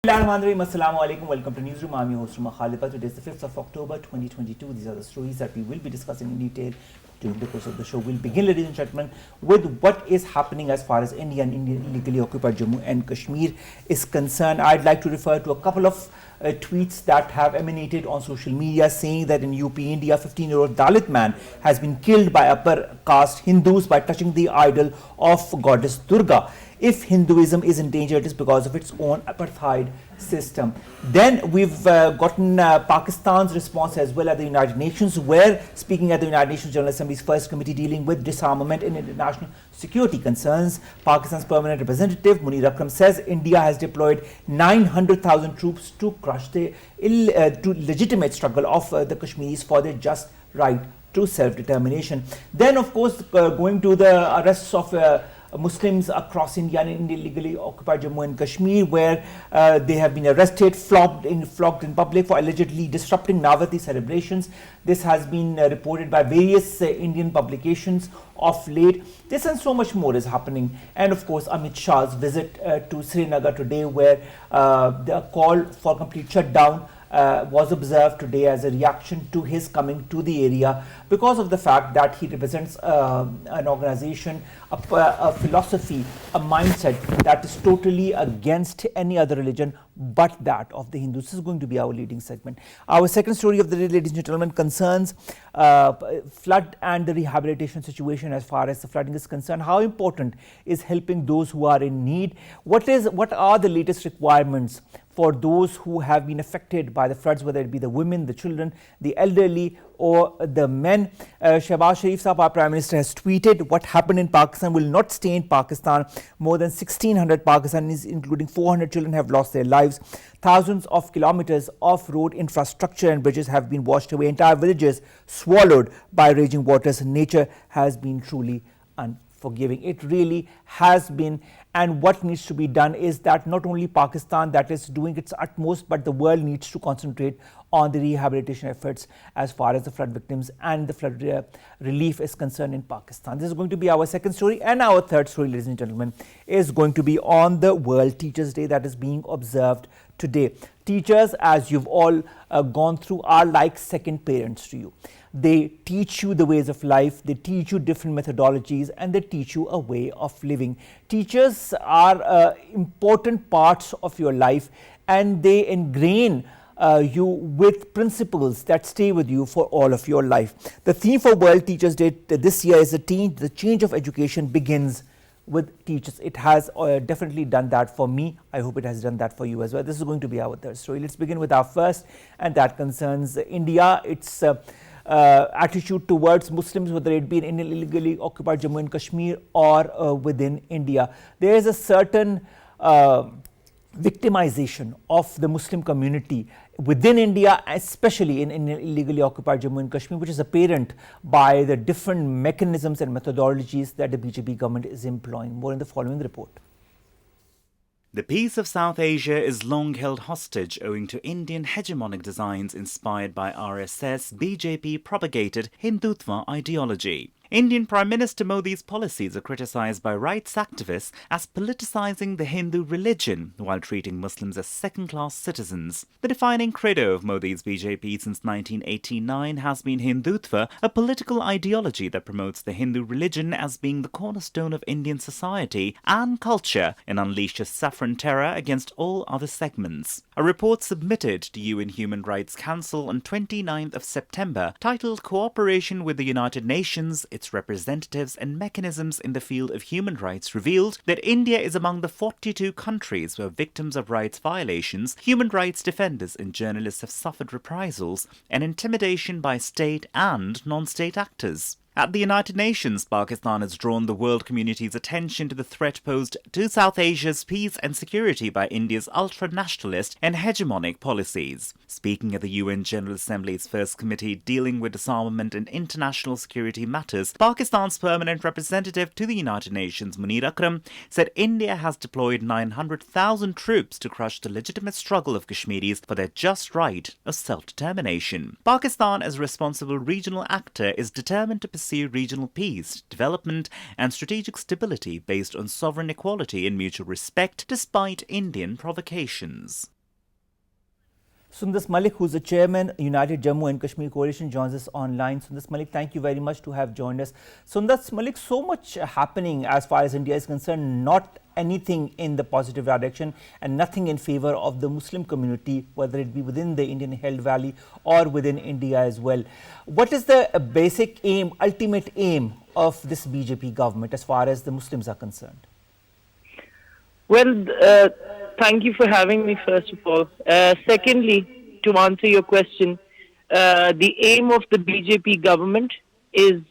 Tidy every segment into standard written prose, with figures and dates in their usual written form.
Assalamu alaikum. Welcome to NEWSROOM. I'm your host, Khalid. Today is the 5th of October 2022. These are the stories that we will be discussing in detail during the course of the show. We'll begin, ladies and gentlemen, with what is happening as far as India and Indian illegally occupied Jammu and Kashmir is concerned. I'd like to refer to a couple of tweets that have emanated on social media saying that in UP, India, 15-year-old Dalit man has been killed by upper caste Hindus by touching the idol of goddess Durga. If Hinduism is in danger, it is because of its own apartheid system. Then we've gotten Pakistan's response as well at the United Nations, where, speaking at the United Nations General Assembly's first committee dealing with disarmament and international security concerns, Pakistan's permanent representative Munir Akram says India has deployed 900,000 troops to crush the legitimate struggle of the Kashmiris for their just right to self-determination. Then, of course, going to the arrests of Muslims across India and illegally occupied Jammu and Kashmir, where they have been arrested, flogged in public for allegedly disrupting Navratri celebrations. This has been reported by various Indian publications of late. This and so much more is happening. And of course, Amit Shah's visit to Srinagar today, where the call for complete shutdown was observed today as a reaction to his coming to the area because of the fact that he represents an organization, a philosophy, a mindset that is totally against any other religion but that of the Hindus. This is going to be our leading segment. Our second story of the day, ladies and gentlemen, concerns flood and the rehabilitation situation as far as the flooding is concerned. How important is helping those who are in need? What are the latest requirements for those who have been affected by the floods, whether it be the women, the children, the elderly, or the men? Shehbaz Sharif Sahab, our Prime Minister, has tweeted, what happened in Pakistan will not stay in Pakistan. More than 1,600 Pakistanis, including 400 children, have lost their lives. Thousands of kilometers of road infrastructure and bridges have been washed away. Entire villages swallowed by raging waters. Nature has been truly unforgiving. It really has been. And what needs to be done is that not only Pakistan that is doing its utmost, but the world needs to concentrate on the rehabilitation efforts as far as the flood victims and the flood relief is concerned in Pakistan. This is going to be our second story. And our third story, ladies and gentlemen, is going to be on the World Teachers' Day that is being observed today. Teachers, as you've all gone through, are like second parents to you. They teach you the ways of life, they teach you different methodologies, and they teach you a way of living. Teachers are important parts of your life, and they ingrain you with principles that stay with you for all of your life. The theme for World Teachers' Day this year is the change of education begins with teachers. It has definitely done that for me. I hope it has done that for you as well. This is going to be our third story. Let's begin with our first, and that concerns India. It's attitude towards Muslims, whether it be in illegally occupied Jammu and Kashmir or within India. There is a certain victimization of the Muslim community within India, especially in illegally occupied Jammu and Kashmir, which is apparent by the different mechanisms and methodologies that the BJP government is employing. More in the following report. The peace of South Asia is long held hostage owing to Indian hegemonic designs inspired by RSS BJP propagated Hindutva ideology. Indian Prime Minister Modi's policies are criticised by rights activists as politicising the Hindu religion while treating Muslims as second-class citizens. The defining credo of Modi's BJP since 1989 has been Hindutva, a political ideology that promotes the Hindu religion as being the cornerstone of Indian society and culture and unleashes saffron terror against all other segments. A report submitted to UN Human Rights Council on 29th of September, titled Cooperation with the United Nations, its representatives and mechanisms in the field of human rights, revealed that India is among the 42 countries where victims of rights violations, human rights defenders and journalists have suffered reprisals and intimidation by state and non-state actors. At the United Nations, Pakistan has drawn the world community's attention to the threat posed to South Asia's peace and security by India's ultra-nationalist and hegemonic policies. Speaking at the UN General Assembly's first committee dealing with disarmament and international security matters, Pakistan's permanent representative to the United Nations, Munir Akram, said India has deployed 900,000 troops to crush the legitimate struggle of Kashmiris for their just right of self-determination. Pakistan, as a responsible regional actor, is determined to pursue regional peace, development and strategic stability based on sovereign equality and mutual respect despite Indian provocations. Sundas Malik, who's the chairman, United Jammu and Kashmir Coalition, joins us online. Sundas Malik, thank you very much to have joined us. Sundas Malik, so much happening as far as India is concerned, not anything in the positive direction and nothing in favor of the Muslim community, whether it be within the Indian held valley or within India as well. What is the basic aim, ultimate aim of this BJP government as far as the Muslims are concerned? Well, thank you for having me, first of all. Secondly, to answer your question, the aim of the BJP government is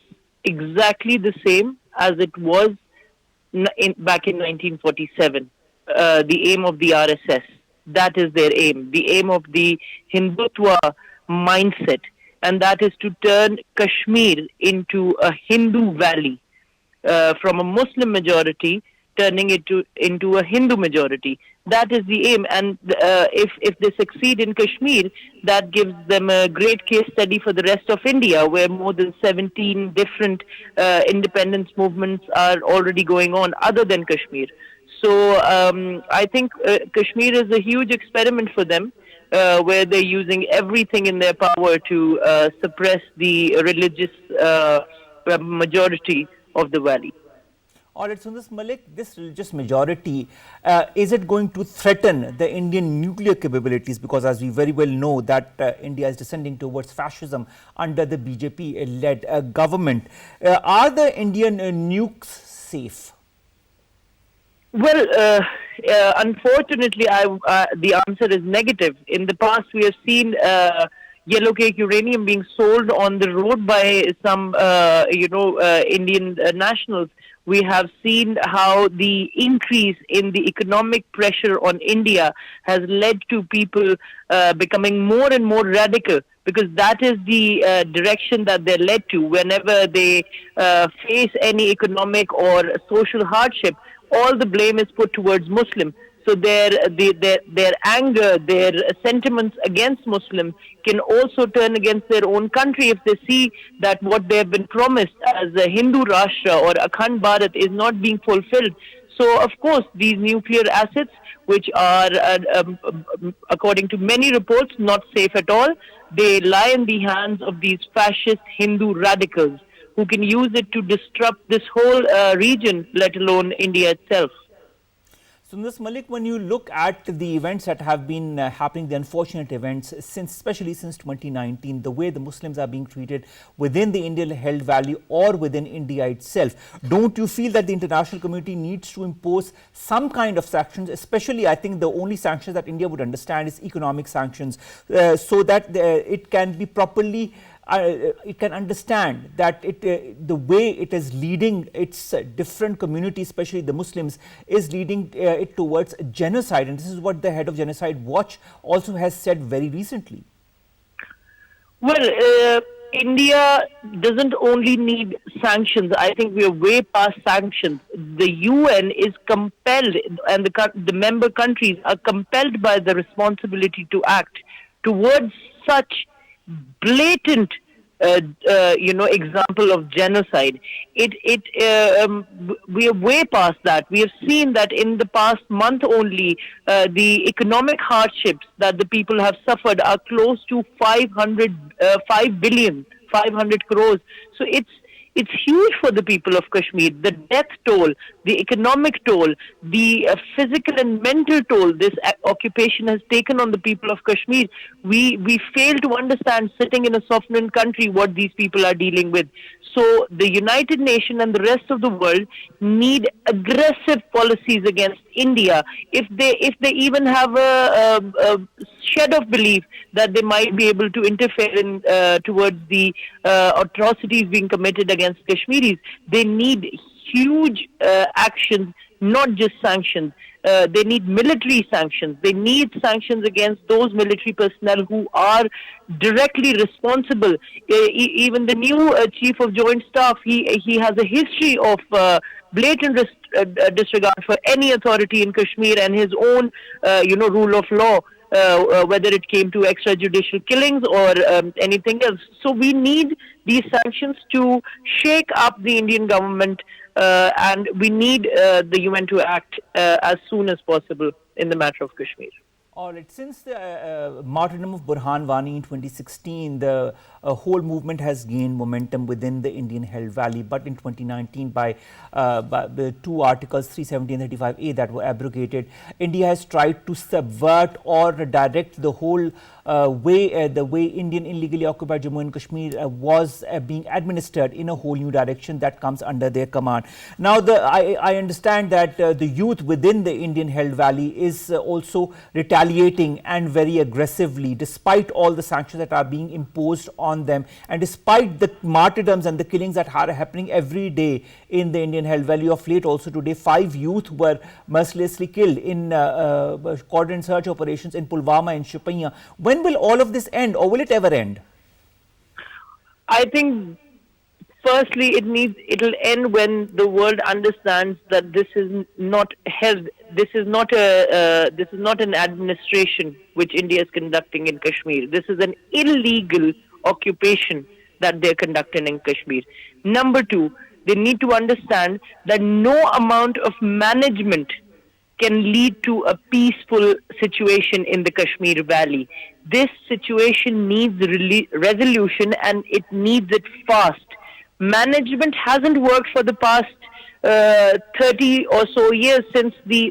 exactly the same as it was back in 1947. The aim of the RSS, that is their aim. The aim of the Hindutva mindset, and that is to turn Kashmir into a Hindu valley from a Muslim majority, turning it into a Hindu majority. That is the aim, and if they succeed in Kashmir, that gives them a great case study for the rest of India, where more than 17 different independence movements are already going on other than Kashmir. So I think Kashmir is a huge experiment for them, where they're using everything in their power to suppress the religious majority of the valley. All right, Sundas Malik, this religious majority, is it going to threaten the Indian nuclear capabilities? Because as we very well know that India is descending towards fascism under the BJP-led government. Are the Indian nukes safe? Well, unfortunately, the answer is negative. In the past, we have seen yellow cake uranium being sold on the road by some, Indian nationals. We have seen how the increase in the economic pressure on India has led to people becoming more and more radical, because that is the direction that they're led to. Whenever they face any economic or social hardship, all the blame is put towards Muslim. So their anger, their sentiments against Muslims can also turn against their own country if they see that what they have been promised as a Hindu Rashtra or Akhand Bharat is not being fulfilled. So, of course, these nuclear assets, which are, according to many reports, not safe at all, they lie in the hands of these fascist Hindu radicals who can use it to disrupt this whole region, let alone India itself. Sundas Malik, when you look at the events that have been happening, the unfortunate events, especially since 2019, the way the Muslims are being treated within the Indian held valley or within India itself, don't you feel that the international community needs to impose some kind of sanctions? Especially, I think the only sanctions that India would understand is economic sanctions, so that it can be properly it can understand that the way it is leading its different communities, especially the Muslims, is leading it towards genocide. And this is what the head of Genocide Watch also has said very recently. Well, India doesn't only need sanctions. I think we are way past sanctions. The UN is compelled, and the member countries are compelled by the responsibility to act towards such blatant example of genocide. We are way past that. We have seen that in the past month only, the economic hardships that the people have suffered are close to 5 billion, 500 crores. So it's huge for the people of Kashmir. The death toll, the economic toll, the physical and mental toll this occupation has taken on the people of Kashmir. We fail to understand, sitting in a sovereign country, what these people are dealing with. So the United Nations and the rest of the world need aggressive policies against India. If they even have a shed of belief that they might be able to interfere in towards the atrocities being committed against Kashmiris, they need huge actions, not just sanctions. They need military sanctions. They need sanctions against those military personnel who are directly responsible. Even the new Chief of Joint Staff, he has a history of blatant disregard for any authority in Kashmir and his own, rule of law. Whether it came to extrajudicial killings or anything else. So we need these sanctions to shake up the Indian government, and we need the UN to act as soon as possible in the matter of Kashmir. All right. Since the martyrdom of Burhan Wani in 2016, the whole movement has gained momentum within the Indian-held valley. But in 2019, by the two articles 370 and 35A that were abrogated, India has tried to subvert or direct the whole the way Indian illegally occupied Jammu and Kashmir was being administered in a whole new direction that comes under their command. Now, I understand that the youth within the Indian-held valley is also retaliating and very aggressively, despite all the sanctions that are being imposed on them, and despite the martyrdoms and the killings that are happening every day in the Indian-held valley. Of late, also today, 5 youth were mercilessly killed in coordinated search operations in Pulwama and Shopaiya. When will all of this end, or will it ever end? I think firstly it'll end when the world understands that this is not held. This is not an administration which India is conducting in Kashmir. This is an illegal occupation that they're conducting in Kashmir. Number 2, they need to understand that no amount of management can lead to a peaceful situation in the Kashmir Valley. This situation needs resolution, and it needs it fast. Management hasn't worked for the past 30 or so years since this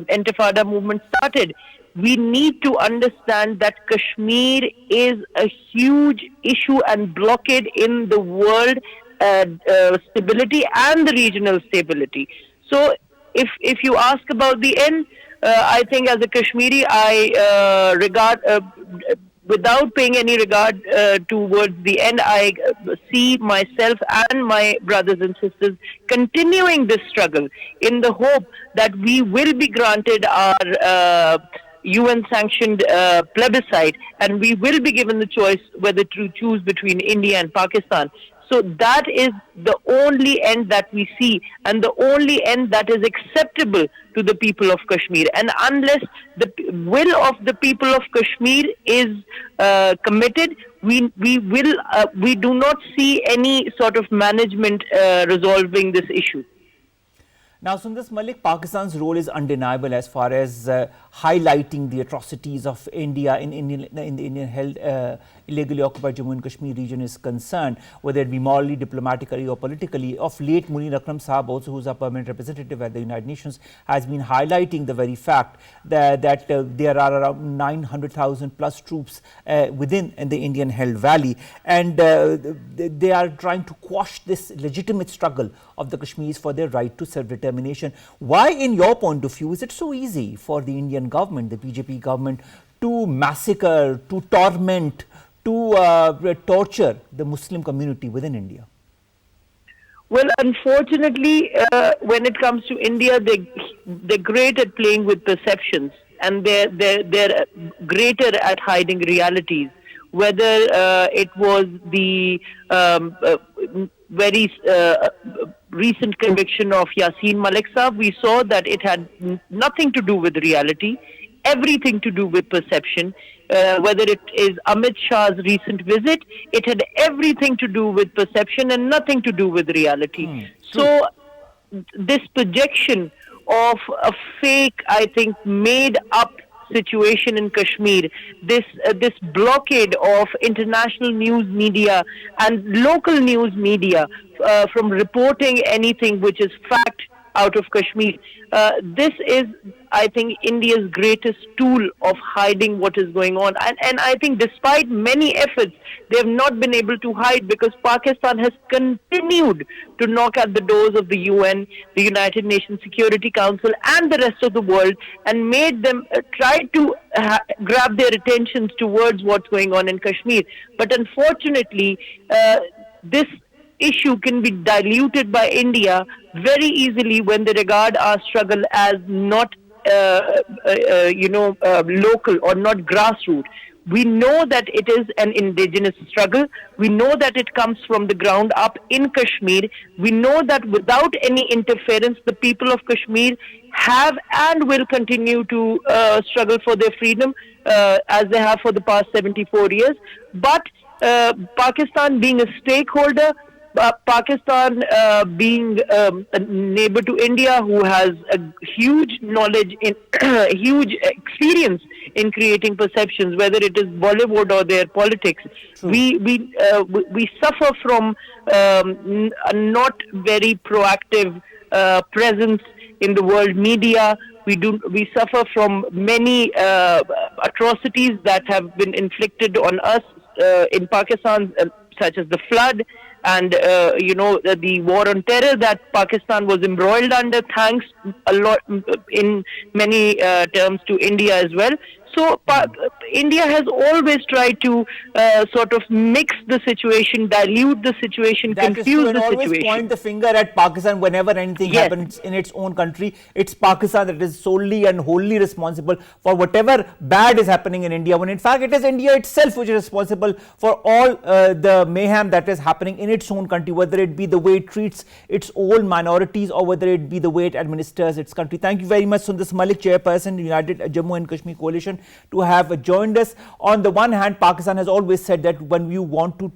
Intifada movement started. We need to understand that Kashmir is a huge issue and blockade in the world stability and the regional stability. So if you ask about the end, I think as a Kashmiri, I regard, without paying any regard towards the end, I see myself and my brothers and sisters continuing this struggle in the hope that we will be granted our UN-sanctioned plebiscite, and we will be given the choice whether to choose between India and Pakistan. So that is the only end that we see, and the only end that is acceptable to the people of Kashmir. And unless the will of the people of Kashmir is committed, we do not see any sort of management resolving this issue. Now, Sundas, Malik, Pakistan's role is undeniable as far as highlighting the atrocities of India in the Indian-held illegally occupied Jammu and Kashmir region is concerned, whether it be morally, diplomatically or politically. Of late, Munir Akram Saab, also who is a permanent representative at the United Nations, has been highlighting the very fact that there are around 900,000 plus troops within the Indian-held valley, and they are trying to quash this legitimate struggle of the Kashmiris for their right to self-determination. Why, in your point of view, is it so easy for the Indian government, the BJP government, to massacre, to torment, to torture the Muslim community within India? Well, unfortunately, when it comes to India, they're great at playing with perceptions, and they're greater at hiding realities. Whether it was the very recent conviction of Yasin Malik Saab, we saw that it had nothing to do with reality, everything to do with perception. Whether it is Amit Shah's recent visit, it had everything to do with perception and nothing to do with reality. So this projection of a fake, I think, made up situation in Kashmir, this blockade of international news media and local news media from reporting anything which is fact out of Kashmir, this is, I think, India's greatest tool of hiding what is going on. And I think despite many efforts, they have not been able to hide, because Pakistan has continued to knock at the doors of the UN, the United Nations Security Council and the rest of the world, and made them try to grab their attentions towards what's going on in Kashmir. But unfortunately, this issue can be diluted by India very easily when they regard our struggle as not local or not grassroots. We know that it is an indigenous struggle. We know that it comes from the ground up in Kashmir. We know that without any interference, the people of Kashmir have and will continue to struggle for their freedom as they have for the past 74 years. But Pakistan being a stakeholder, Pakistan being a neighbor to India who has a huge knowledge in huge experience in creating perceptions, whether it is Bollywood or their politics. We suffer from a not very proactive presence in the world media. We suffer from many atrocities that have been inflicted on us in Pakistan, such as the flood and the war on terror that Pakistan was embroiled under, thanks a lot in many terms to India as well. So India has always tried to sort of mix the situation, dilute the situation, confuse the situation. Always point the finger at Pakistan whenever anything happens in its own country. It's Pakistan that is solely and wholly responsible for whatever bad is happening in India, when in fact it is India itself which is responsible for all the mayhem that is happening in its own country, whether it be the way it treats its own minorities or whether it be the way it administers its country. Thank you very much, Sundas Malik, Chairperson, United Jammu and Kashmir Coalition, to have joined us. On the one hand, Pakistan has always said that when you want to,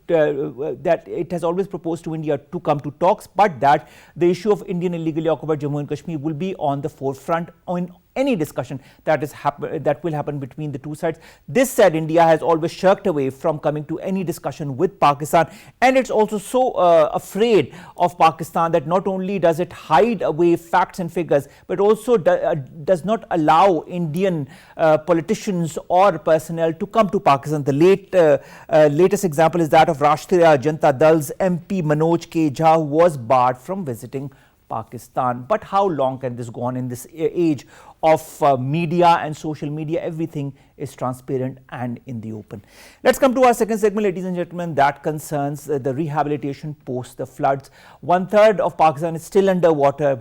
that it has always proposed to India to come to talks, but that the issue of Indian illegally occupied Jammu and Kashmir will be on the forefront in any discussion that will happen between the two sides. This said, India has always shirked away from coming to any discussion with Pakistan, and it's also so afraid of Pakistan that not only does it hide away facts and figures, but also does not allow Indian politicians or personnel to come to Pakistan. The latest example is that of Rashtriya Janata Dal's MP Manoj K. Jha, who was barred from visiting Pakistan. But how long can this go on in this age of media and social media? Everything is transparent and in the open. Let's come to our second segment, ladies and gentlemen, that concerns the rehabilitation post the floods. 1/3 of Pakistan is still underwater.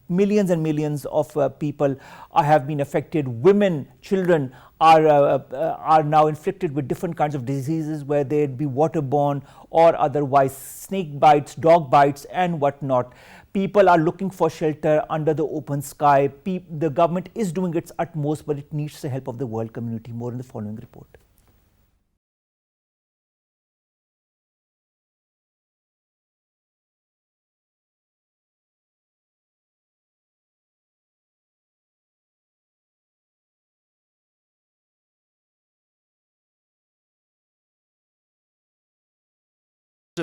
Millions and millions of people have been affected. Women, children are now inflicted with different kinds of diseases, where they be waterborne or otherwise, snake bites, dog bites and whatnot. People are looking for shelter under the open sky. The government is doing its utmost, but it needs the help of the world community. More in the following report.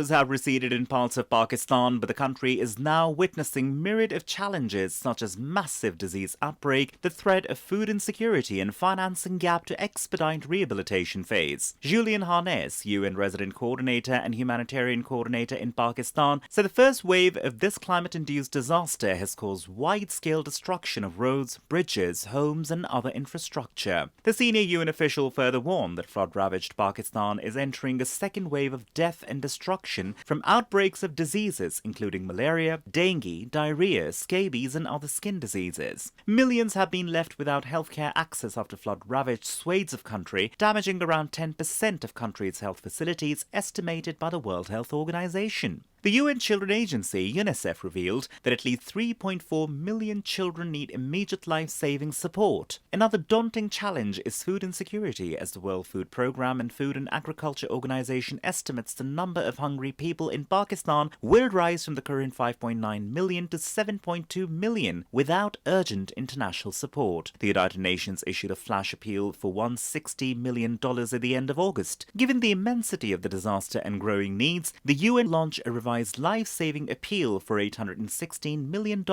Have receded in parts of Pakistan, but the country is now witnessing myriad of challenges such as massive disease outbreak, the threat of food insecurity and financing gap to expedite rehabilitation phase. Julian Harness, UN Resident Coordinator and Humanitarian Coordinator in Pakistan, said the first wave of this climate-induced disaster has caused wide-scale destruction of roads, bridges, homes and other infrastructure. The senior UN official further warned that flood-ravaged Pakistan is entering a second wave of death and destruction from outbreaks of diseases including malaria, dengue, diarrhea, scabies and other skin diseases. Millions have been left without healthcare access after flood-ravaged swathes of country, damaging around 10% of country's health facilities, estimated by the World Health Organization. The UN Children Agency, UNICEF, revealed that at least 3.4 million children need immediate life-saving support. Another daunting challenge is food insecurity, as the World Food Programme and Food and Agriculture Organization estimates the number of hungry people in Pakistan will rise from the current 5.9 million to 7.2 million without urgent international support. The United Nations issued a flash appeal for $160 million at the end of August. Given the immensity of the disaster and growing needs, the UN launched a revised life-saving appeal for $816 million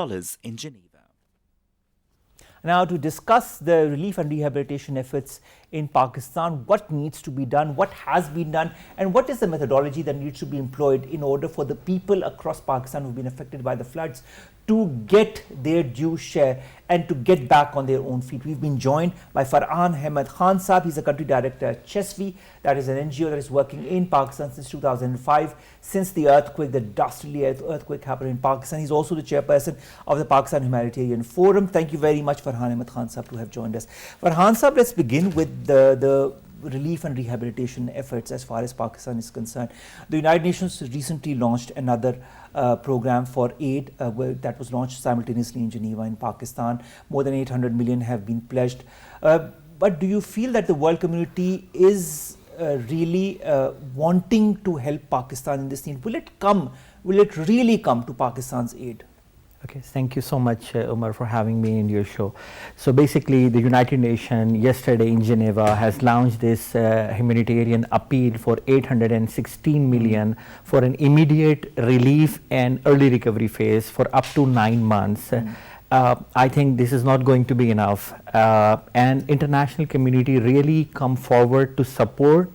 in Geneva. Now, to discuss the relief and rehabilitation efforts in Pakistan, what needs to be done, what has been done, and what is the methodology that needs to be employed in order for the people across Pakistan who've been affected by the floods to get their due share and to get back on their own feet. We've been joined by Farhan Ahmed Khan Saab. He's a country director at CESVI, that is an NGO that is working in Pakistan since 2005, since the earthquake, the dastardly earthquake happened in Pakistan. He's also the chairperson of the Pakistan Humanitarian Forum. Thank you very much, Farhan Ahmed Khan Saab, to have joined us. Farhan Saab, let's begin with the relief and rehabilitation efforts as far as Pakistan is concerned. The United Nations recently launched another program for aid that was launched simultaneously in Geneva in Pakistan. More than 800 million have been pledged. But do you feel that the world community is really wanting to help Pakistan in this need? Will it really come to Pakistan's aid? Okay, thank you so much, Omar, for having me in your show. So basically, the United Nations yesterday in Geneva has launched this humanitarian appeal for 816 million for an immediate relief and early recovery phase for up to 9 months. I think this is not going to be enough, and international community really come forward to support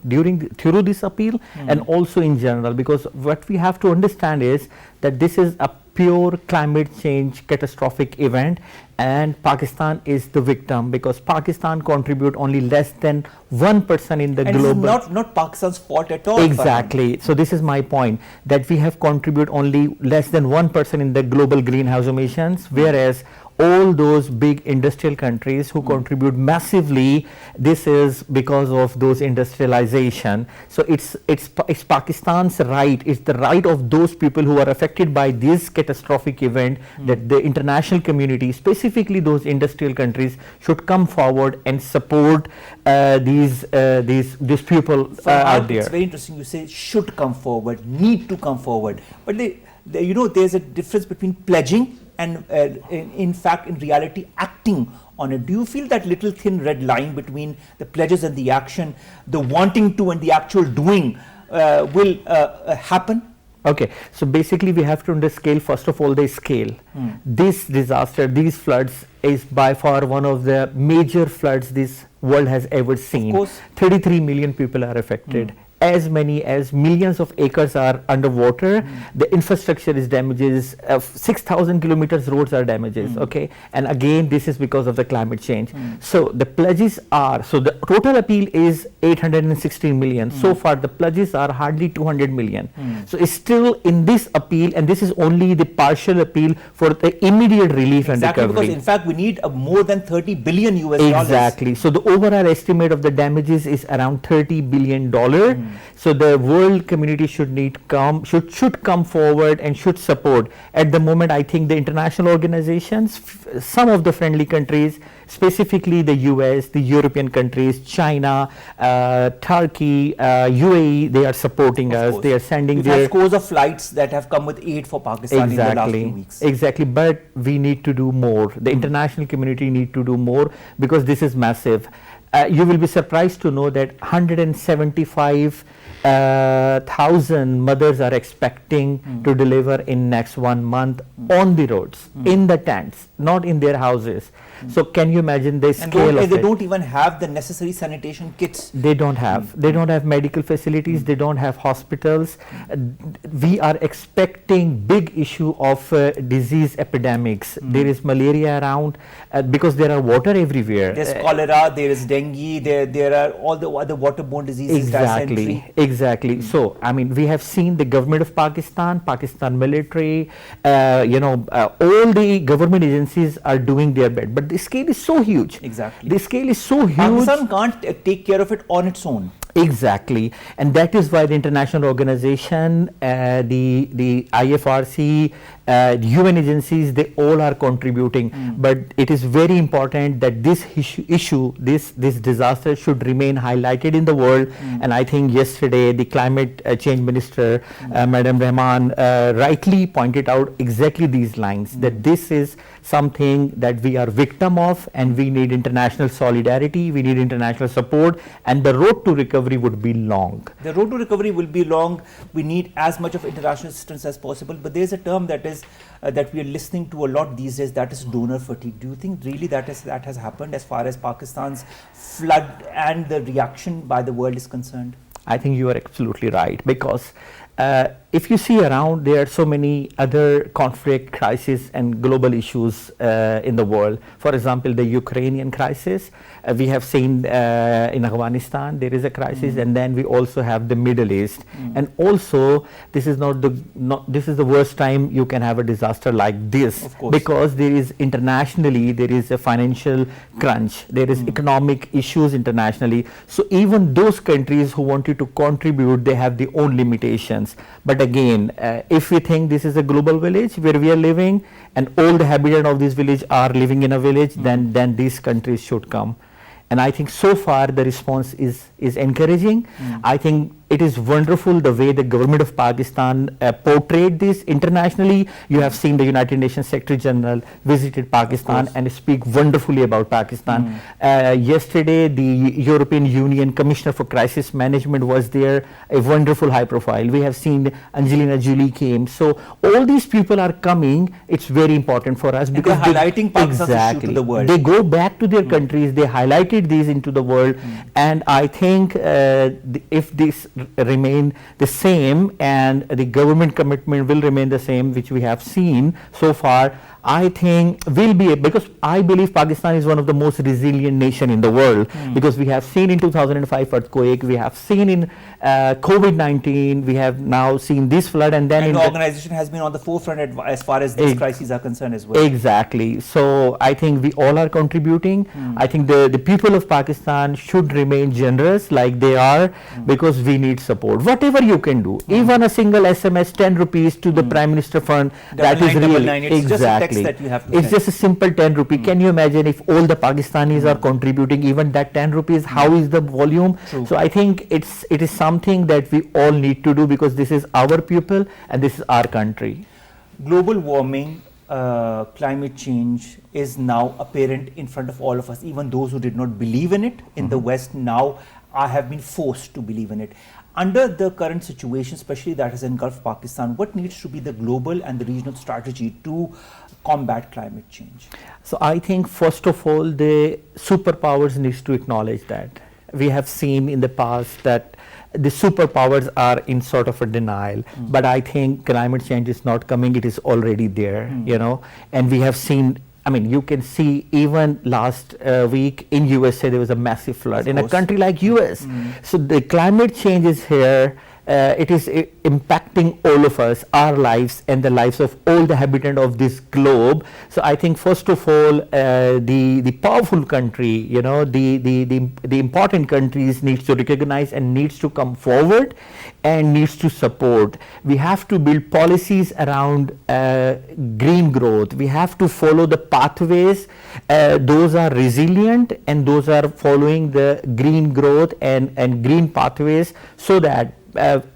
through this appeal and also in general, because what we have to understand is that this is a pure climate change catastrophic event, and Pakistan is the victim because Pakistan contribute only less than 1% in the and global. It's not Pakistan's fault at all. Exactly. So this is my point, that we have contribute only less than 1% in the global greenhouse emissions, whereas all those big industrial countries who contribute massively, this is because of those industrialization. So it's Pakistan's right, it's the right of those people who are affected by this catastrophic event that the international community, specifically those industrial countries, should come forward and support these people out there. It's very interesting. You say should come forward, need to come forward, but there's a difference between pledging and in fact, in reality, acting on it. Do you feel that little thin red line between the pledges and the action, the wanting to and the actual doing will happen? Okay, so basically we have to underscale first of all the scale. This disaster, these floods is by far one of the major floods this world has ever seen. Of course. 33 million people are affected. As many as millions of acres are underwater. The infrastructure is damages. 6,000 kilometers roads are damages. Okay, and again this is because of the climate change. So the pledges are, so the total appeal is 816 million. So far the pledges are hardly 200 million. So it's still in this appeal, and this is only the partial appeal for the immediate relief and recovery. Because in fact we need more than 30 billion US dollars. Exactly. So the overall estimate of the damages is around $30 billion. So the world community should come forward and should support. At the moment, I think the international organizations, some of the friendly countries, specifically the US, the European countries, China, Turkey, UAE, they are supporting us. They are sending We've had scores of flights that have come with aid for Pakistan in the last few weeks. Exactly, but we need to do more. The international community need to do more because this is massive. You will be surprised to know that 175,000 mothers are expecting to deliver in next 1 month on the roads, in the tents, not in their houses. So can you imagine the scale of it? They don't even have the necessary sanitation kits. They don't have. They don't have medical facilities. They don't have hospitals. We are expecting big issue of disease epidemics. There is malaria around because there are water everywhere. There's cholera, there is dengue, there are all the other waterborne diseases. Exactly. So, I mean, we have seen the government of Pakistan military, all the government agencies are doing their best. But the scale is so huge. Exactly. The scale is so huge. Pakistan can't take care of it on its own. Exactly, and that is why the international organization, the IFRC, UN agencies, they all are contributing. But it is very important that this issue, this disaster should remain highlighted in the world. And I think yesterday the climate change minister, Madam Rahman, rightly pointed out exactly these lines, that this is something that we are victim of, and we need international solidarity, we need international support, and the road to recovery would be long. The road to recovery will be long. We need as much of international assistance as possible, but there is a term that is that we are listening to a lot these days, that is donor fatigue. Do you think really that has happened as far as Pakistan's flood and the reaction by the world is concerned? I think you are absolutely right, because if you see around, there are so many other conflict, crises and global issues in the world. For example, the Ukrainian crisis, we have seen in Afghanistan there is a crisis, and then we also have the Middle East. And also, this is this is the worst time you can have a disaster like this, because there is internationally, there is a financial crunch, there is economic issues internationally. So even those countries who wanted to contribute, they have their own limitations. But again, if we think this is a global village where we are living, and all the inhabitants of this village are living in a village, then these countries should come. And I think so far the response is encouraging. I think it is wonderful the way the government of Pakistan portrayed this internationally. You have seen the United Nations Secretary General visited Pakistan and speak wonderfully about Pakistan. Yesterday, the European Union Commissioner for Crisis Management was there, a wonderful high profile. We have seen Angelina Jolie came. So all these people are coming. It's very important for us because they're highlighting Pakistan's issue to the world. They go back to their countries. They highlighted these into the world, and I think if this remain the same and the government commitment will remain the same, which we have seen so far, I think will be, because I believe Pakistan is one of the most resilient nation in the world, because we have seen in 2005 earthquake, we have seen in COVID-19, we have now seen this flood, and then the organization has been on the forefront as far as these crises are concerned as well. Exactly. So I think we all are contributing. I think the people of Pakistan should remain generous like they are, because we need support. Whatever you can do, even a single SMS, 10 rupees to the Prime Minister Fund, that is really exactly. That you have to it's just a simple 10 rupee. Can you imagine if all the Pakistanis are contributing even that 10 rupees, how is the volume? So I think it is something that we all need to do, because this is our people and this is our country. Global warming, climate change is now apparent in front of all of us. Even those who did not believe in it in the West now have been forced to believe in it. Under the current situation, especially that has engulfed Pakistan, what needs to be the global and the regional strategy to combat climate change? So I think first of all, the superpowers needs to acknowledge that. We have seen in the past that the superpowers are in sort of a denial, but I think climate change is not coming, it is already there, you know, and we have seen, I mean, you can see even last week in USA there was a massive flood in a country like US. So the climate change is here. It is impacting all of us, our lives and the lives of all the inhabitants of this globe. So I think first of all, the powerful country, you know, the important countries needs to recognize and needs to come forward and needs to support. We have to build policies around green growth. We have to follow the pathways. Those are resilient and those are following the green growth and green pathways, so that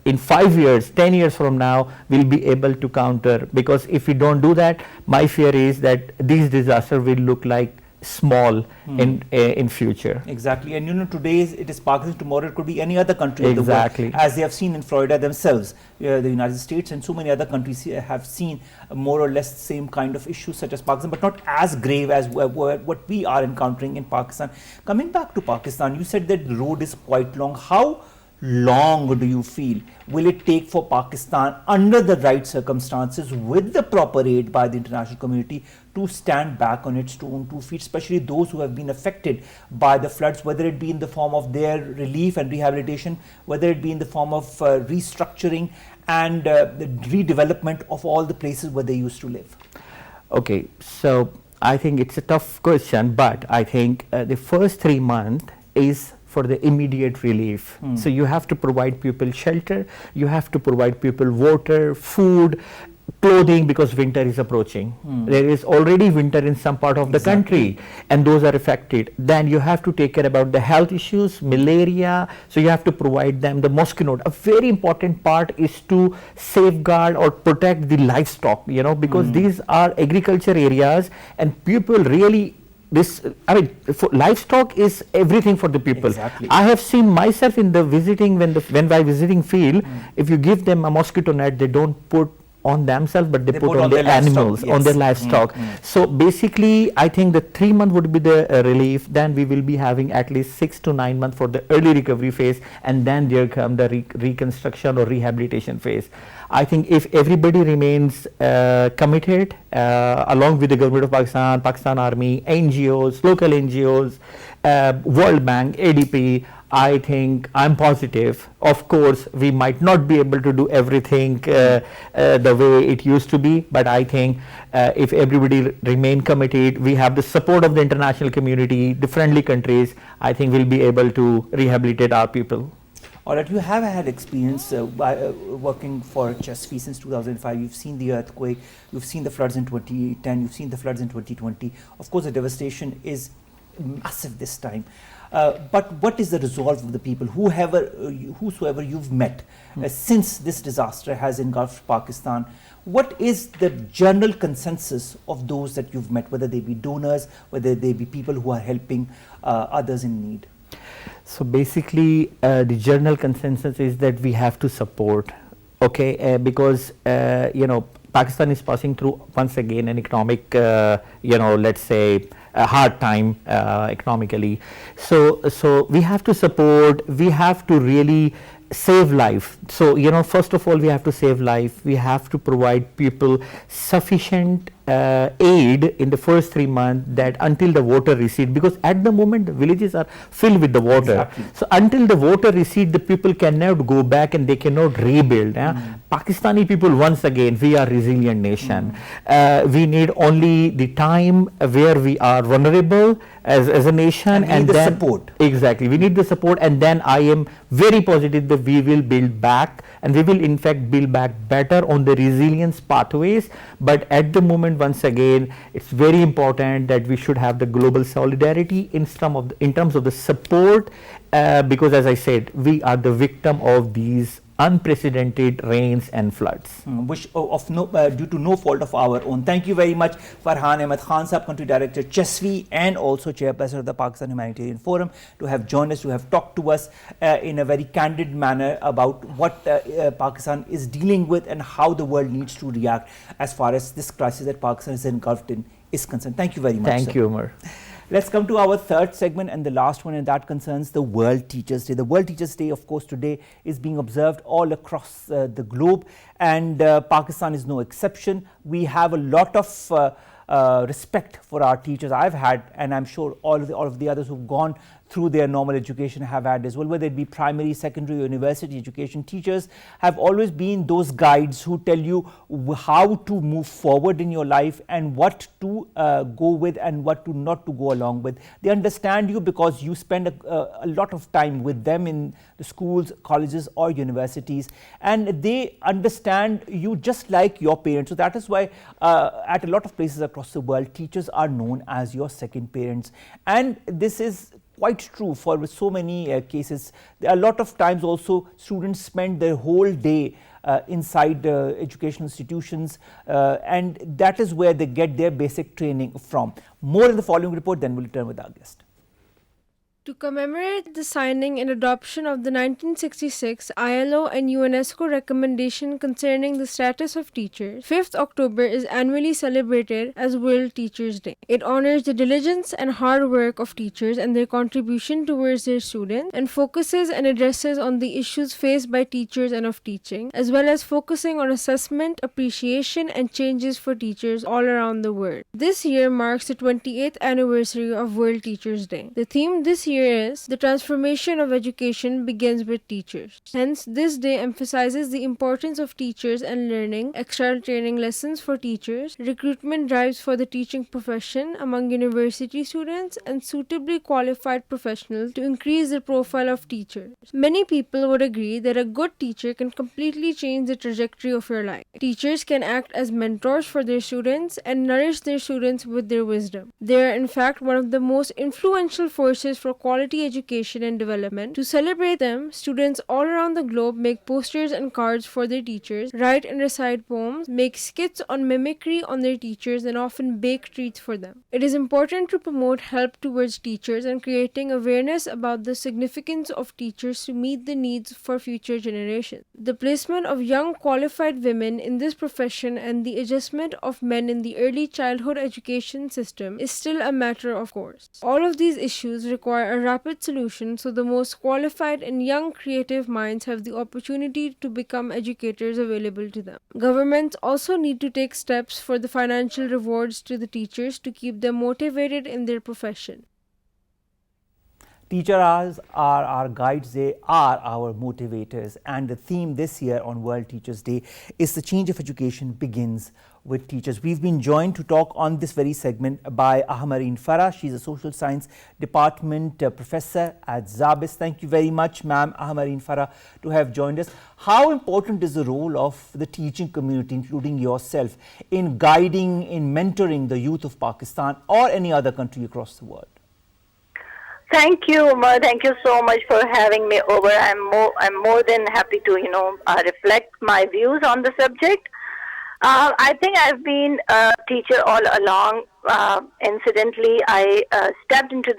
in 5 years, 10 years from now, we'll be able to counter. Because if we don't do that, my fear is that these disasters will look like small in future. Exactly. And you know, today it is Pakistan, tomorrow it could be any other country in the Exactly. world, as they have seen in Florida themselves. The United States and so many other countries have seen more or less the same kind of issues such as Pakistan, but not as grave as what we are encountering in Pakistan. Coming back to Pakistan, you said that the road is quite long. How long do you feel will it take for Pakistan, under the right circumstances, with the proper aid by the international community, to stand back on its own 2 feet, especially those who have been affected by the floods, whether it be in the form of their relief and rehabilitation, whether it be in the form of restructuring and the redevelopment of all the places where they used to live? Okay, so I think it's a tough question, but I think the first 3 months is for the immediate relief. So you have to provide people shelter, you have to provide people water, food, clothing, because winter is approaching. There is already winter in some part of the country and those are affected. Then you have to take care about the health issues, malaria, so you have to provide them the mosquito net. A very important part is to safeguard or protect the livestock, you know, because these are agriculture areas and people really livestock is everything for the people. Exactly. I have seen myself in the visiting, when by visiting field, if you give them a mosquito net, they don't put on themselves, but they put on their animals, on their livestock. So basically, I think the 3 months would be the relief. Then we will be having at least 6 to 9 months for the early recovery phase, and then there come the reconstruction or rehabilitation phase. I think if everybody remains committed, along with the government of Pakistan, Pakistan Army, NGOs, local NGOs, World Bank, ADP, I think I'm positive. Of course, we might not be able to do everything the way it used to be, but I think if everybody remain committed, we have the support of the international community, the friendly countries, I think we'll be able to rehabilitate our people. All right, you have had experience working for CESVI since 2005. You've seen the earthquake, you've seen the floods in 2010, you've seen the floods in 2020. Of course, the devastation is massive this time. But what is the resolve of the people, whosoever you've met since this disaster has engulfed Pakistan? What is the general consensus of those that you've met, whether they be donors, whether they be people who are helping others in need? So basically, the general consensus is that we have to support, okay, because Pakistan is passing through once again an economic, let's say, a hard time economically. So we have to support. We have to really save life. So first of all, we have to save life. We have to provide people sufficient aid in the first 3 months, that until the water recedes, because at the moment the villages are filled with the water. Exactly. So until the water recedes, the people cannot go back and they cannot rebuild. Pakistani people, once again, we are resilient nation. We need only the time where we are vulnerable as a nation, and then support. Exactly, we need the support, and then I am very positive that we will build back, and we will in fact build back better on the resilience pathways. But at the moment, once again, it's very important that we should have the global solidarity in terms of the support, because as I said, we are the victim of these unprecedented rains and floods, which due to no fault of our own. Thank you very much, Farhan Ahmed Khan Sahab, Country Director, CESVI, and also Chairperson of the Pakistan Humanitarian Forum, to have joined us, to have talked to us in a very candid manner about what Pakistan is dealing with and how the world needs to react as far as this crisis that Pakistan is engulfed in is concerned. Thank you very much. Thank you, Omar. Let's come to our third segment and the last one, and that concerns the World Teachers Day. The World Teachers Day, of course, today is being observed all across the globe, and Pakistan is no exception. We have a lot of respect for our teachers. I've had, and I'm sure all of the others who've gone through their normal education have had as well, whether it be primary, secondary, or university education. Teachers have always been those guides who tell you how to move forward in your life and what to go with and what to not to go along with. They understand you because you spend a lot of time with them in the schools, colleges, or universities, and they understand you just like your parents. So that is why at a lot of places across the world, teachers are known as your second parents, and this is quite true for so many cases. A lot of times also students spend their whole day inside educational institutions, and that is where they get their basic training from. More in the following report, then we'll return with our guest. To commemorate the signing and adoption of the 1966 ILO and UNESCO recommendation concerning the status of teachers, 5th October is annually celebrated as World Teachers Day. It honors the diligence and hard work of teachers and their contribution towards their students, and focuses and addresses on the issues faced by teachers and of teaching, as well as focusing on assessment, appreciation, and changes for teachers all around the world. This year marks the 28th anniversary of World Teachers Day. The theme this year is "The transformation of education begins with teachers." Hence, this day emphasizes the importance of teachers and learning, extra training lessons for teachers, recruitment drives for the teaching profession among university students, and suitably qualified professionals to increase the profile of teachers. Many people would agree that a good teacher can completely change the trajectory of your life. Teachers can act as mentors for their students and nourish their students with their wisdom. They are in fact one of the most influential forces for quality education and development. To celebrate them, students all around the globe make posters and cards for their teachers, write and recite poems, make skits on mimicry on their teachers, and often bake treats for them. It is important to promote help towards teachers and creating awareness about the significance of teachers to meet the needs for future generations. The placement of young qualified women in this profession and the adjustment of men in the early childhood education system is still a matter of course. All of these issues require a rapid solution, so the most qualified and young creative minds have the opportunity to become educators available to them. Governments also need to take steps for the financial rewards to the teachers to keep them motivated in their profession. Teachers are our guides, they are our motivators, and the theme this year on World Teachers Day is "The change of education begins with teachers." We've been joined to talk on this very segment by Ahmareen Farah. She's a social science department professor at SZABIST. Thank you very much, ma'am, Ahmareen Farah, to have joined us. How important is the role of the teaching community, including yourself, in guiding, in mentoring the youth of Pakistan or any other country across the world? Thank you, Omar. Thank you so much for having me over. I'm more than happy to, reflect my views on the subject. I think I've been a teacher all along. Incidentally, I stepped into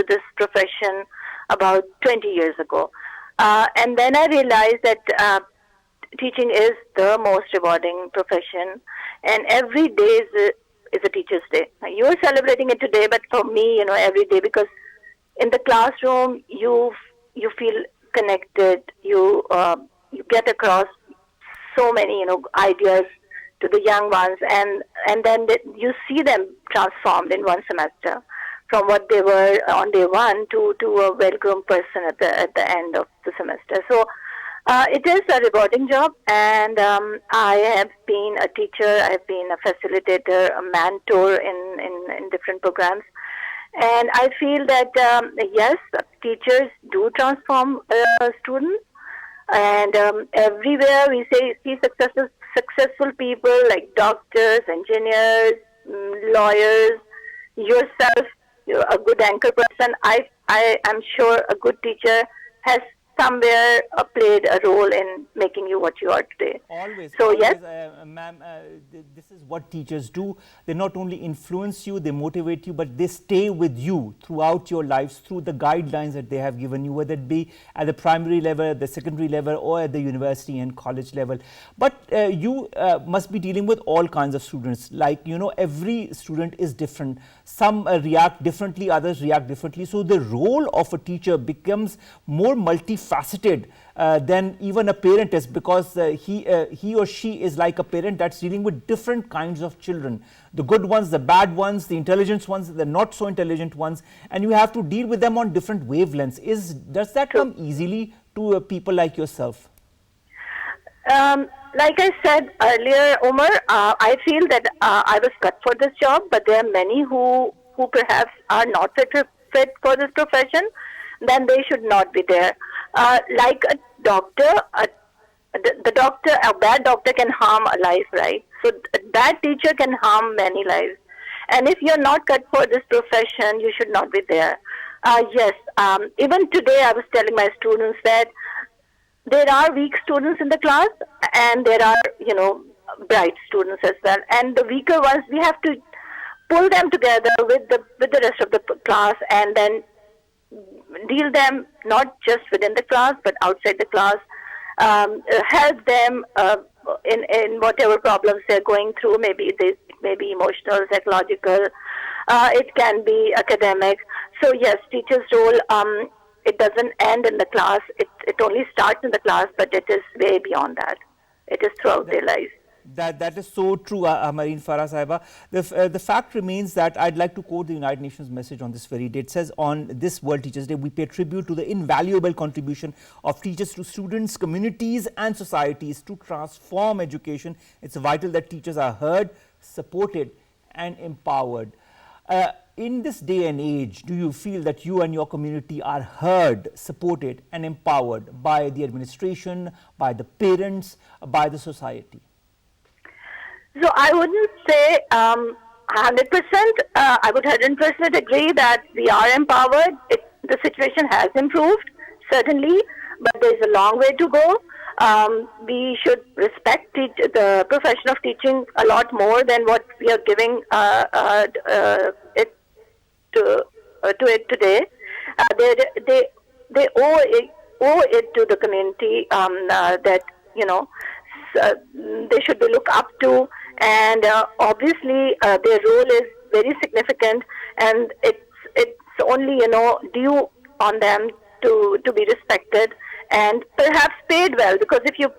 this profession about 20 years ago, and then I realized that teaching is the most rewarding profession, and every day is a teacher's day. You are celebrating it today, but for me, every day, because in the classroom you feel connected. You get across so many ideas to the young ones, and then you see them transformed in one semester from what they were on day one to a well-groomed person at the end of the semester. So it is a rewarding job, and I have been a teacher, I have been a facilitator, a mentor in different programs. And I feel that, yes, teachers do transform students. And everywhere we see successful people like doctors, engineers, lawyers, yourself, you're a good anchor person. I am sure a good teacher has somewhere played a role in making you what you are today. Always. So always, yes, ma'am, this is what teachers do. They not only influence you, they motivate you, but they stay with you throughout your lives through the guidelines that they have given you, whether it be at the primary level, at the secondary level, or at the university and college level. But you must be dealing with all kinds of students. Like, every student is different. Some react differently, others react differently. So the role of a teacher becomes more multifaceted than even a parent is, because he or she is like a parent that's dealing with different kinds of children, the good ones, the bad ones, the intelligent ones, the not so intelligent ones, and you have to deal with them on different wavelengths. Does that come easily to people like yourself? Like I said earlier, Omar, I feel that I was cut for this job, but there are many who perhaps are not fit for this profession. Then they should not be there. Like a doctor, the doctor, a bad doctor can harm a life, right? So a bad teacher can harm many lives. And if you're not cut for this profession, you should not be there. Yes, even today I was telling my students that there are weak students in the class, and there are, bright students as well. And the weaker ones, we have to pull them together with the rest of the class, and then deal them not just within the class but outside the class. Help them in whatever problems they're going through. Maybe it may be emotional, psychological. It can be academic. So yes, teachers' role. It doesn't end in the class. It only starts in the class, but it is way beyond that. It is throughout their lives. That is so true, Ahmareen, Farah Sahiba. The fact remains that I'd like to quote the United Nations message on this very day. It says, on this World Teachers Day, we pay tribute to the invaluable contribution of teachers to students, communities and societies to transform education. It's vital that teachers are heard, supported and empowered. In this day and age, do you feel that you and your community are heard, supported and empowered by the administration, by the parents, by the society? So I wouldn't say 100%. I would 100% agree that we are empowered. The situation has improved, certainly, but there's a long way to go. We should respect the profession of teaching a lot more than what we are giving it to it today. They owe it to the community that they should be looked up to, and obviously their role is very significant, and it's only due on them to be respected and perhaps paid well, because if you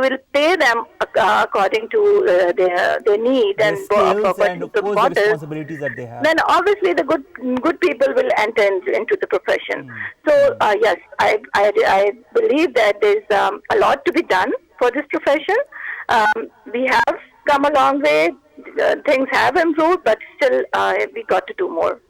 will pay them according to their need and according to the responsibilities that they have, then obviously the good people will enter into the profession. So yes, I believe that there's a lot to be done for this profession. We have come a long way. Things have improved, but still we got to do more.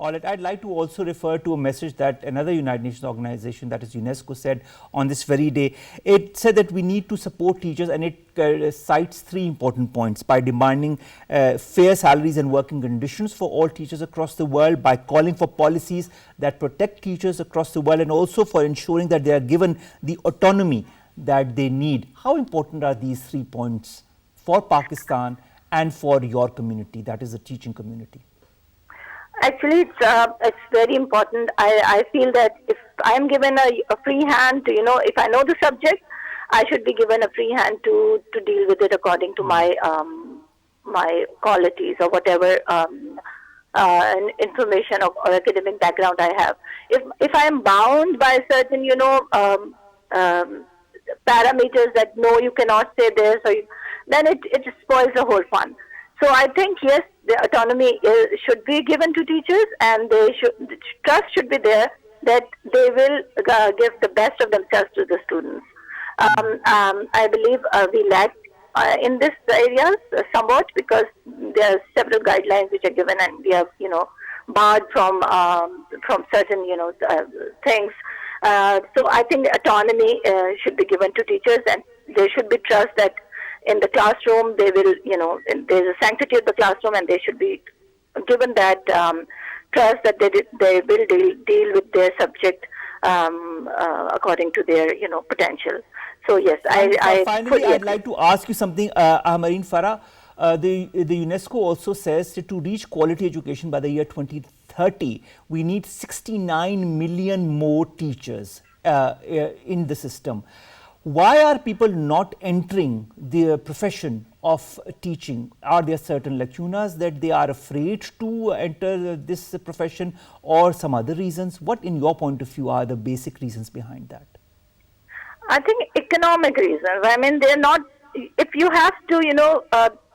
All right, I'd like to also refer to a message that another United Nations organization, that is UNESCO, said on this very day. It said that we need to support teachers, and it cites 3 important points: by demanding fair salaries and working conditions for all teachers across the world, by calling for policies that protect teachers across the world, and also for ensuring that they are given the autonomy that they need. How important are these 3 points for Pakistan and for your community, that is the teaching community? Actually, it's very important. I feel that if I'm given a free hand to, if I know the subject, I should be given a free hand to deal with it according to my my qualities or whatever information or academic background I have. If I am bound by certain, parameters that no, you cannot say this, then it spoils the whole fun. So I think, yes, the autonomy should be given to teachers, and trust should be there that they will give the best of themselves to the students. I believe we lack in this areas somewhat, because there are several guidelines which are given, and we have, barred from certain, things. So I think autonomy should be given to teachers, and there should be trust that in the classroom they will, there's a sanctity of the classroom, and they should be given that trust that they will deal with their subject according to their, potential. So yes, finally, I'd like to ask you something, Ahmareen, Farah. The UNESCO also says that to reach quality education by the year 2030, we need 69 million more teachers in the system. Why are people not entering the profession of teaching? Are there certain lacunas that they are afraid to enter this profession, or some other reasons? What, in your point of view, are the basic reasons behind that? I think economic reasons. I mean, they're not. If you have to,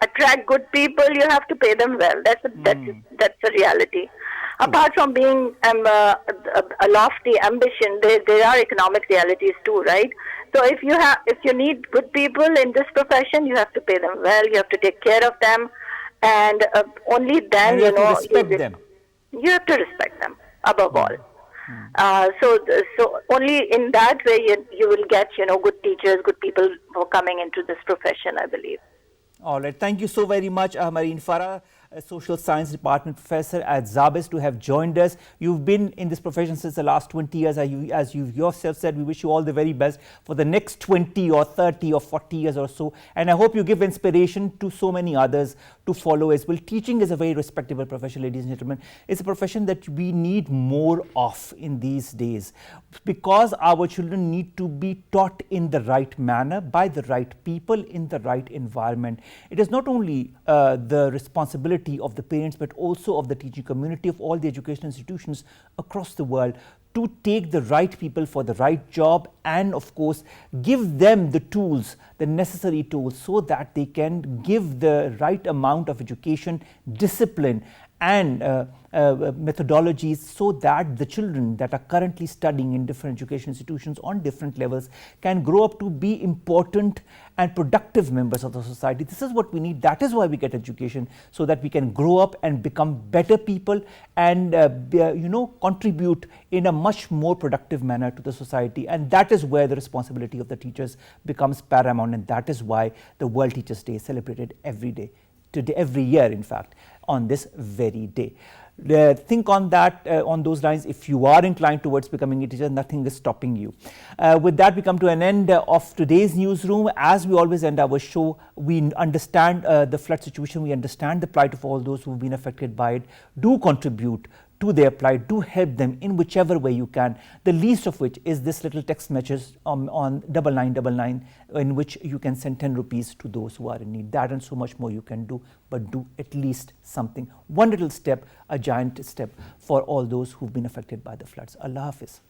attract good people, you have to pay them well. That's a reality. Apart from being a lofty ambition, there are economic realities too, right? So if you need good people in this profession, you have to pay them well. You have to take care of them, and only then and you have to respect them. You have to respect them above all. So only in that way you will get good teachers, good people who are coming into this profession, I believe. All right, thank you so very much, Ahmareen. Farah, a social science department professor at SZABIST, to have joined us. You've been in this profession since the last 20 years. As you yourself said, we wish you all the very best for the next 20 or 30 or 40 years or so. And I hope you give inspiration to so many others to follow as well. Teaching is a very respectable profession, ladies and gentlemen. It's a profession that we need more of in these days, because our children need to be taught in the right manner, by the right people, in the right environment. It is not only the responsibility of the parents, but also of the teaching community, of all the educational institutions across the world, to take the right people for the right job, and of course give them the tools, the necessary tools, so that they can give the right amount of education, discipline and methodologies, so that the children that are currently studying in different education institutions on different levels can grow up to be important and productive members of the society. This is what we need. That is why we get education, so that we can grow up and become better people and contribute in a much more productive manner to the society. And that is where the responsibility of the teachers becomes paramount, and that is why the World Teachers' Day is celebrated every year, in fact, on this very day. Think on that, on those lines. If you are inclined towards becoming a teacher, nothing is stopping you. With that, we come to an end of today's newsroom. As we always end our show, we understand the flood situation. We understand the plight of all those who have been affected by it. Do contribute to their plight. Do help them in whichever way you can. The least of which is this little text message on 9999, in which you can send 10 rupees to those who are in need. That and so much more you can do, but do at least something. One little step, a giant step for all those who've been affected by the floods. Allah Hafiz.